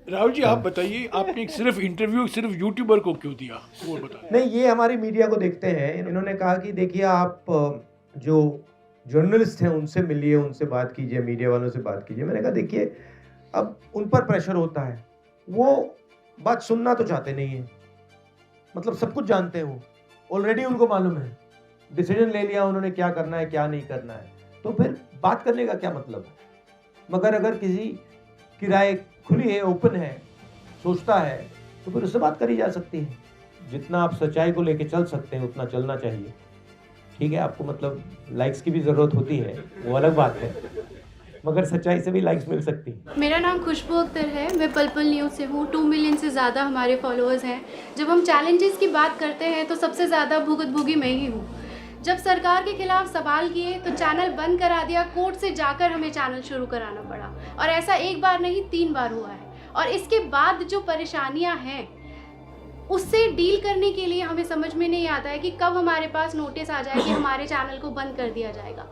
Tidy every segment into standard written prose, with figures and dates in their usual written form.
राहुल जी, आप बताइए, आपने सिर्फ इंटरव्यू सिर्फ यूट्यूबर को क्यों दिया, वो बताइए। नहीं, ये हमारी मीडिया को देखते हैं। इन्होंने कहा कि देखिए आप जो जर्नलिस्ट हैं उनसे मिलिए, उनसे बात कीजिए, मीडिया वालों से बात कीजिए। मैंने कहा देखिए अब उन पर प्रेशर होता है, वो बात सुनना तो चाहते नहीं है। मतलब सब कुछ जानते हैं वो, ऑलरेडी उनको मालूम है, डिसीजन ले लिया उन्होंने क्या करना है क्या नहीं करना है, तो फिर बात करने का क्या मतलब है। मगर अगर किसी की राय खुली है, ओपन है, सोचता है, तो फिर उससे बात करी जा सकती है। जितना आप सच्चाई को लेके चल सकते हैं उतना चलना चाहिए। ठीक है, आपको मतलब लाइक्स की भी ज़रूरत होती है, वो अलग बात है, मगर सच्चाई से भी लाइक्स मिल सकती है। मेरा नाम खुशबू अख्तर है, मैं पल पल न्यूज़ से हूँ। 2 मिलियन से ज़्यादा हमारे फॉलोअर्स हैं। जब हम चैलेंजेस की बात करते हैं तो सबसे ज़्यादा भुगतभोगी मैं ही हूँ। जब सरकार के खिलाफ सवाल किए तो चैनल बंद करा दिया, कोर्ट से जाकर हमें चैनल शुरू कराना पड़ा, और ऐसा एक बार नहीं 3 बार हुआ है। और इसके बाद जो परेशानियाँ हैं उससे डील करने के लिए हमें समझ में नहीं आता है कि कब हमारे पास नोटिस आ जाए कि हमारे चैनल को बंद कर दिया जाएगा।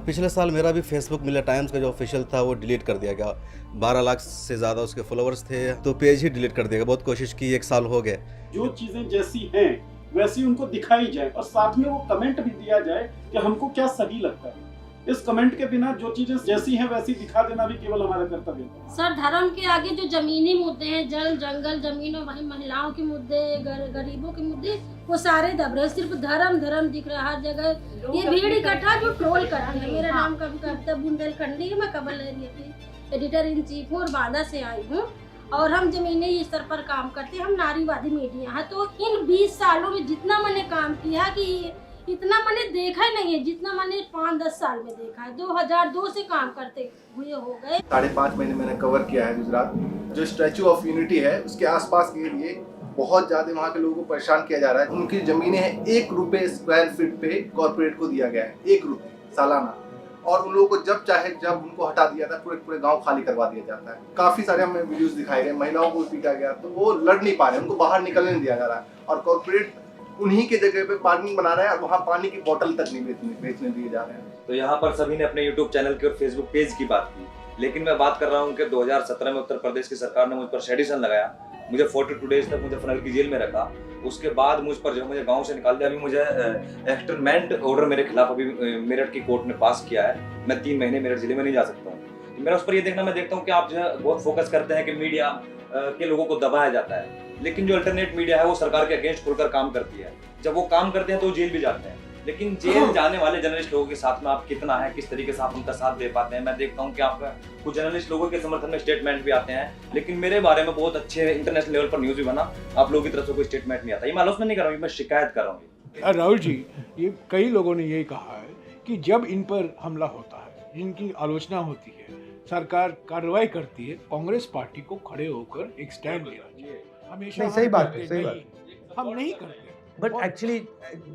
पिछले साल मेरा भी फेसबुक मिला टाइम्स का जो ऑफिशियल था वो डिलीट कर दिया गया। 12 लाख से ज़्यादा उसके फॉलोअर्स थे, तो पेज ही डिलीट कर दिया गया। बहुत कोशिश की, 1 साल हो गए। जो चीज़ें जैसी हैं वैसी उनको दिखाई जाए और साथ में वो कमेंट भी दिया जाए कि हमको क्या सही लगता है। इस कमेंट के बिना जो चीजें जैसी हैं वैसी दिखा देना भी केवल हमारा कर्तव्य है। सर, धर्म के आगे जो जमीनी मुद्दे हैं, जल जंगल जमीन और वही महिलाओं के मुद्दे, गरीबों के मुद्दे, वो सारे दब रहे। सिर्फ धर्म धर्म दिख रहा है हर जगह। ये भीड़ इकट्ठा जो ट्रोल करती है। मेरा नाम कविता बुंदेलखंडी है, मैं कबल एरिया की एडिटर इन चीफ हूँ और बांदा से आई हूँ, और हम जमीनी स्तर पर काम करते हैं। हम नारीवादी मीडिया है। तो इन 20 सालों में जितना मैंने काम किया कि इतना मैंने देखा ही नहीं है जितना मैंने 5-10 साल में देखा है। 2002 से काम करते हुए हो गए। 5.5 महीने मैंने कवर किया है गुजरात। जो स्टैचू ऑफ यूनिटी है उसके आसपास के लिए बहुत ज्यादा वहाँ के लोगों को परेशान किया जा रहा है। उनकी जमीनें हैं 1 रुपए स्क्वायर फीट पे कॉर्पोरेट को दिया गया है, 1 रुपए सालाना, और उन लोगों को जब चाहे जब उनको हटा दिया जाता है, पूरे गांव खाली करवा दिया जाता है। काफी सारे हमें वीडियोस दिखाए गए, महिलाओं को पीटा गया, तो वो लड़ नहीं पा रहे, उनको बाहर निकलने नहीं दिया जा रहा है, और कॉर्पोरेट उन्हीं के जगह पे पार्किंग बना रहा है और वहाँ पानी की बोतल तक नहीं बेचने दिए जा रहे हैं। तो यहाँ पर सभी ने अपने यूट्यूब चैनल की और फेसबुक पेज की बात की, लेकिन मैं बात कर रहा हूँ कि 2017 में उत्तर प्रदेश की सरकार ने मुझ पर सेडिशन लगाया। मुझे 42 डेज तक मुझे फनल की जेल में रखा। उसके बाद मुझ पर जब मुझे गांव से निकाल दिया, अभी मुझे एक्सटर्नमेंट ऑर्डर मेरे खिलाफ अभी मेरठ की कोर्ट ने पास किया है। मैं 3 महीने मेरठ जिले में नहीं जा सकता हूँ। तो मेरा उस पर ये देखना, मैं देखता हूँ कि आप जो है बहुत फोकस करते हैं कि मीडिया के लोगों को दबाया जाता है, लेकिन जो अल्टरनेट मीडिया है वो सरकार के अगेंस्ट खुलकर काम करती है। जब वो काम करते हैं तो जेल भी जाते हैं, लेकिन जेल जाने वाले जर्नलिस्ट लोगों के साथ में आप कितना है, किस तरीके से आप उनका साथ दे पाते हैं। मैं देखता हूँ कि आपका कुछ जर्नलिस्ट लोगों के समर्थन में स्टेटमेंट भी आते हैं, लेकिन मेरे बारे में बहुत अच्छे इंटरनेशनल लेवल पर न्यूज भी बना, आप लोगों की तरफ से कोई स्टेटमेंट नहीं आता। ये मैं आलोचना नहीं कर रहा हूँ, मैं शिकायत कर रहा हूँ। राहुल जी, ये कई लोगों ने यही कहा है कि जब इन पर हमला होता है, जिनकी आलोचना होती है, सरकार कार्रवाई करती है, कांग्रेस पार्टी को खड़े होकर एक स्टैंड लेना चाहिए। हमेशा नहीं, सही बात है, सही बात, हम नहीं करते। बट एक्चुअली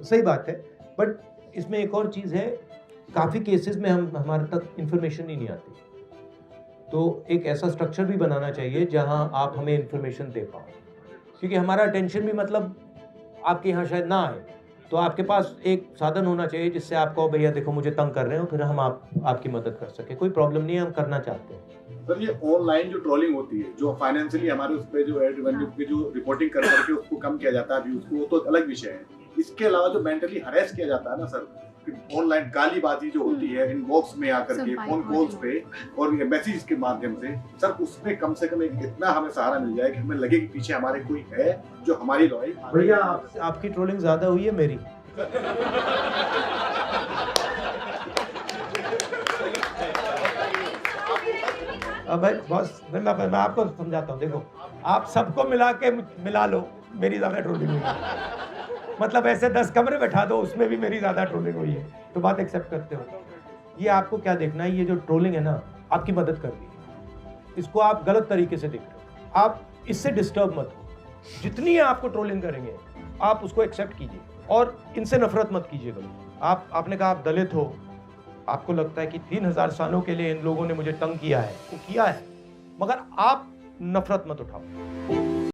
सही बात है, बट इसमें एक और चीज़ है, काफ़ी केसेस में हमारे तक इन्फॉर्मेशन ही नहीं आती, तो एक ऐसा स्ट्रक्चर भी बनाना चाहिए जहां आप हमें इन्फॉर्मेशन दे पाओ, क्योंकि हमारा अटेंशन भी मतलब आपके यहाँ शायद ना आए, तो आपके पास एक साधन होना चाहिए जिससे आप कहो भैया देखो मुझे तंग कर रहे हो, फिर हम आपकी मदद कर सके। कोई प्रॉब्लम नहीं है, हम करना चाहते हैं। सर, ये ऑनलाइन जो ट्रोलिंग होती है, जो फाइनेंशियली हमारे उस पे जो एड रेवेन्यू की जो रिपोर्टिंग कर करके उसको कम किया जाता है व्यूज को, वो तो अलग विषय है। इसके अलावा जो मेंटली हरेस किया जाता है ना सर, ऑनलाइन गालीबाजी जो होती है इनबॉक्स में आकर के, फोन कॉल्स पे और मैसेज के माध्यम से, सर उसमें कम से कम एक इतना हमें सहारा मिल जाए कि हमें लगे कि पीछे हमारे कोई है जो हमारी लड़ाई। भैया आपकी ट्रोलिंग ज्यादा हुई है मेरी। अब भाई बॉस, मैं आपको समझाता हूँ। देखो, आप सबको मिला लो, मेरी ज्यादा ट्रोलिंग हुई है। मतलब ऐसे 10 कमरे बैठा दो, उसमें भी मेरी ज्यादा ट्रोलिंग हुई है, तो बात एक्सेप्ट करते हो। ये आपको क्या देखना है, ये जो ट्रोलिंग है ना, आपकी मदद कर रही है। इसको आप गलत तरीके से देख रहे हो, आप इससे डिस्टर्ब मत हो। जितनी आपको ट्रोलिंग करेंगे आप उसको एक्सेप्ट कीजिए और इनसे नफरत मत कीजिए। आपने कहा आप दलित हो, आपको लगता है कि 3000 सालों के लिए इन लोगों ने मुझे तंग किया है, वो किया है, मगर आप नफरत मत उठाओ।